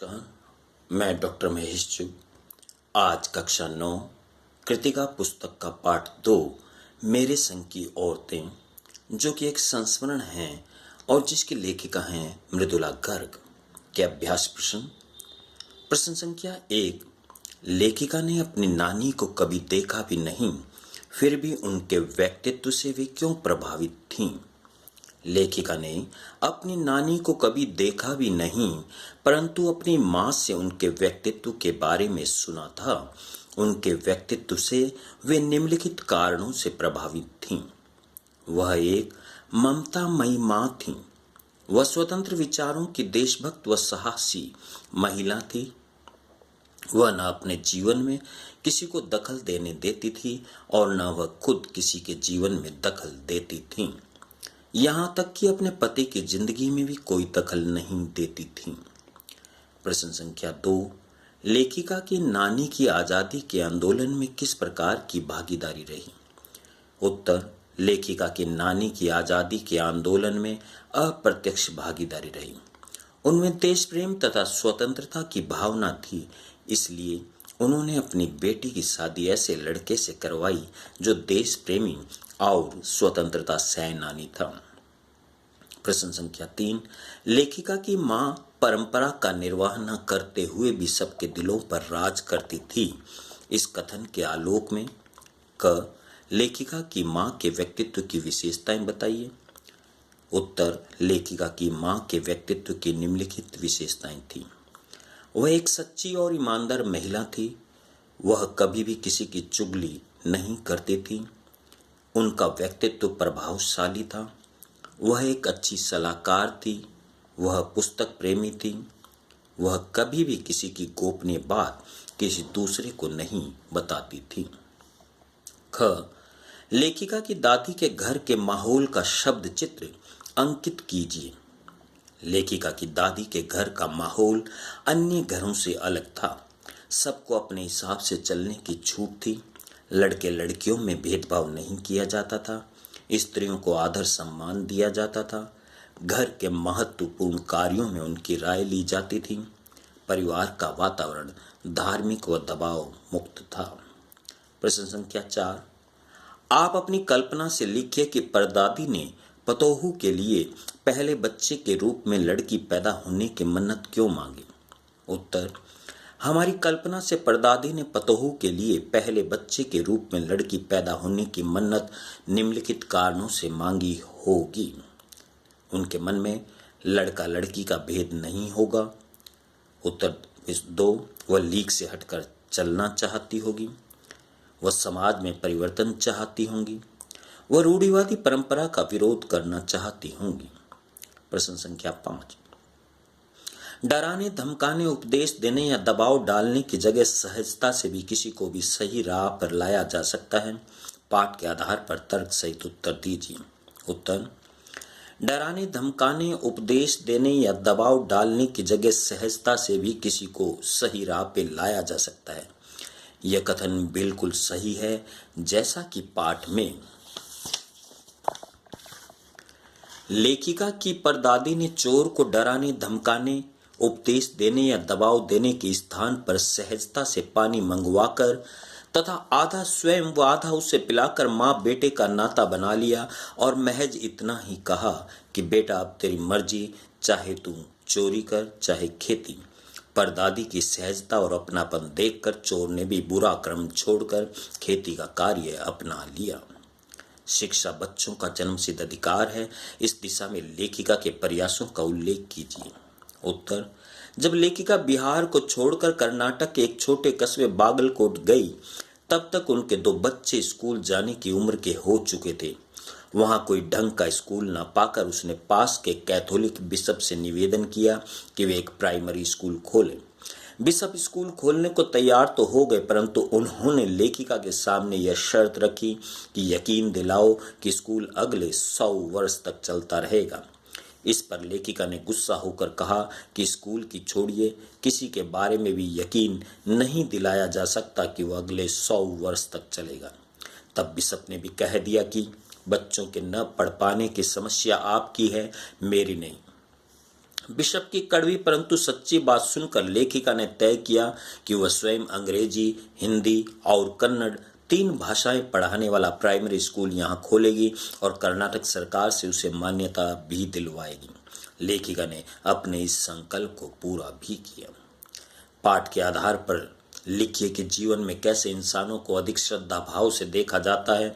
नमस्कार, मैं डॉक्टर महेश चुग। आज कक्षा 9 कृतिका पुस्तक का पाठ 2 मेरे संग की औरतें, जो कि एक संस्मरण है और जिसकी लेखिका हैं मृदुला गर्ग के अभ्यास प्रश्न। प्रश्न संख्या 1। लेखिका ने अपनी नानी को कभी देखा भी नहीं, फिर भी उनके व्यक्तित्व से वे क्यों प्रभावित थीं? लेखिका ने अपनी नानी को कभी देखा भी नहीं, परंतु अपनी माँ से उनके व्यक्तित्व के बारे में सुना था। उनके व्यक्तित्व से वे निम्नलिखित कारणों से प्रभावित थीं। वह एक ममतामयी माँ थीं। वह स्वतंत्र विचारों की देशभक्त व साहसी महिला थी। वह न अपने जीवन में किसी को दखल देने देती थी और न वह खुद किसी के जीवन में दखल देती थीं। यहाँ तक कि अपने पति की जिंदगी में भी कोई दखल नहीं देती थीं। प्रश्न संख्या 2। लेखिका की नानी की आजादी के आंदोलन में किस प्रकार की भागीदारी रही? उत्तर। लेखिका की नानी की आजादी के आंदोलन में अप्रत्यक्ष भागीदारी रही। उनमें देश प्रेम तथा स्वतंत्रता की भावना थी, इसलिए उन्होंने अपनी बेटी की शादी ऐसे लड़के से करवाई जो देश प्रेमी और स्वतंत्रता सेनानी था। प्रश्न संख्या 3। लेखिका की मां परंपरा का निर्वाह न करते हुए भी सबके दिलों पर राज करती थी। इस कथन के आलोक में क। लेखिका की मां के व्यक्तित्व की विशेषताएं बताइए। उत्तर। लेखिका की मां के व्यक्तित्व की निम्नलिखित विशेषताएं थी। वह एक सच्ची और ईमानदार महिला थी। वह कभी भी किसी की चुगली नहीं करती थी। उनका व्यक्तित्व प्रभावशाली था। वह एक अच्छी सलाहकार थी। वह पुस्तक प्रेमी थी। वह कभी भी किसी की गोपनीय बात किसी दूसरे को नहीं बताती थी। ख। लेखिका की दादी के घर के माहौल का शब्द चित्र अंकित कीजिए। लेखिका की दादी के घर का माहौल अन्य घरों से अलग था। सबको अपने हिसाब से चलने की छूट थी। लड़के लड़कियों में भेदभाव नहीं किया जाता था। स्त्रियों को आदर सम्मान दिया जाता था। घर के महत्वपूर्ण कार्यों में उनकी राय ली जाती थी। परिवार का वातावरण धार्मिक व दबाव मुक्त था। प्रश्न संख्या 4। आप अपनी कल्पना से लिखिए कि परदादी ने पतोहू के लिए पहले बच्चे के रूप में लड़की पैदा होने की मन्नत क्यों मांगी? उत्तर। हमारी कल्पना से परदादी ने पतोहू के लिए पहले बच्चे के रूप में लड़की पैदा होने की मन्नत निम्नलिखित कारणों से मांगी होगी। उनके मन में लड़का लड़की का भेद नहीं होगा। उत्तर 2। वह लीक से हटकर चलना चाहती होगी। वह समाज में परिवर्तन चाहती होंगी। वह रूढ़िवादी परंपरा का विरोध करना चाहती होंगी। प्रश्न संख्या 5। डराने धमकाने उपदेश देने या दबाव डालने की जगह सहजता से भी किसी को भी सही राह पर लाया जा सकता है। पाठ के आधार पर तर्क सहित उत्तर दीजिए। उत्तर। डराने धमकाने उपदेश देने या दबाव डालने की जगह सहजता से भी किसी को सही राह पर लाया जा सकता है। यह कथन बिल्कुल सही है, जैसा कि पाठ में लेखिका की परदादी ने चोर को डराने धमकाने उपदेश देने या दबाव देने के स्थान पर सहजता से पानी मंगवाकर तथा आधा स्वयं व आधा उसे पिलाकर माँ बेटे का नाता बना लिया और महज इतना ही कहा कि बेटा अब तेरी मर्जी, चाहे तू चोरी कर चाहे खेती। परदादी की सहजता और अपनापन देखकर चोर ने भी बुरा क्रम छोड़कर खेती का कार्य अपना लिया। शिक्षा बच्चों का जन्मसिद्ध अधिकार है। इस दिशा में लेखिका के प्रयासों का उल्लेख कीजिए। उत्तर। जब लेखिका बिहार को छोड़कर कर्नाटक के एक छोटे कस्बे बागलकोट गई, तब तक उनके 2 बच्चे स्कूल जाने की उम्र के हो चुके थे। वहां कोई ढंग का स्कूल न पाकर उसने पास के कैथोलिक बिशप से निवेदन किया कि वे एक प्राइमरी स्कूल खोलें। बिशप स्कूल खोलने को तैयार तो हो गए, परंतु उन्होंने लेखिका के सामने यह शर्त रखी कि यकीन दिलाओ कि स्कूल अगले 100 वर्ष तक चलता रहेगा। इस पर लेखिका ने गुस्सा होकर कहा कि स्कूल की छोड़िए, किसी के बारे में भी यकीन नहीं दिलाया जा सकता कि वह अगले 100 वर्ष तक चलेगा। तब बिशप ने भी कह दिया कि बच्चों के न पढ़ पाने की समस्या आपकी है, मेरी नहीं। बिशप की कड़वी परंतु सच्ची बात सुनकर लेखिका ने तय किया कि वह स्वयं अंग्रेजी, हिंदी और कन्नड़ 3 भाषाएं पढ़ाने वाला प्राइमरी स्कूल यहाँ खोलेगी और कर्नाटक सरकार से उसे मान्यता भी दिलवाएगी। लेखिका ने अपने इस संकल्प को पूरा भी किया। पाठ के आधार पर लिखिए कि जीवन में कैसे इंसानों को अधिक श्रद्धा भाव से देखा जाता है।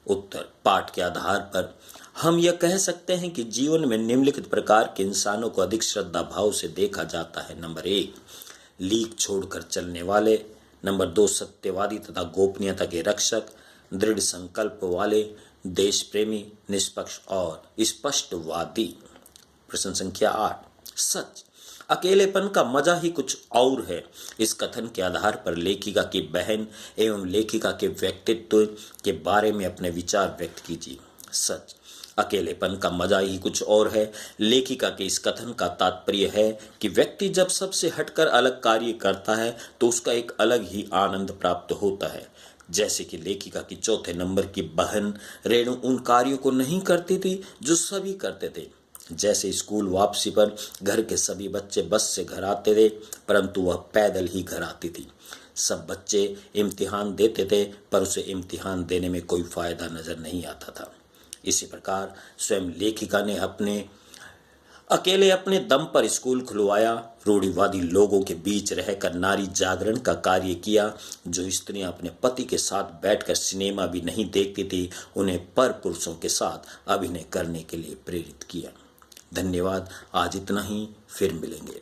उत्तर, पाठ के आधार पर हम यह कह सकते हैं कि जीवन में निम्नलिखित प्रकार के इंसानों को अधिक श्रद्धा भाव से देखा जाता है। नंबर 1, लीक छोड़कर चलने वाले। नंबर 2, सत्यवादी तथा गोपनीयता के रक्षक, दृढ़ संकल्प वाले, देश प्रेमी, निष्पक्ष और स्पष्टवादी। प्रश्न संख्या 8, सच। अकेलेपन का मजा ही कुछ और है। इस कथन के आधार पर लेखिका की बहन एवं लेखिका के व्यक्तित्व के बारे में अपने विचार व्यक्त कीजिए। सच। अकेलेपन का मजा ही कुछ और है। लेखिका के इस कथन का तात्पर्य है कि व्यक्ति जब सबसे हटकर अलग कार्य करता है तो उसका एक अलग ही आनंद प्राप्त होता है। जैसे कि लेखिका की चौथे नंबर की बहन रेणु उन कार्यों को नहीं करती थी जो सभी करते थे। जैसे स्कूल वापसी पर घर के सभी बच्चे बस से घर आते थे, परंतु वह पैदल ही घर आती थी। सब बच्चे इम्तिहान देते थे, पर उसे इम्तिहान देने में कोई फायदा नजर नहीं आता था। इसी प्रकार स्वयं लेखिका ने अकेले अपने दम पर स्कूल खुलवाया। रूढ़िवादी लोगों के बीच रहकर नारी जागरण का कार्य किया। जो स्त्रियां अपने पति के साथ बैठकर सिनेमा भी नहीं देखती थी, उन्हें पर पुरुषों के साथ अभिनय करने के लिए प्रेरित किया। धन्यवाद। आज इतना ही, फिर मिलेंगे।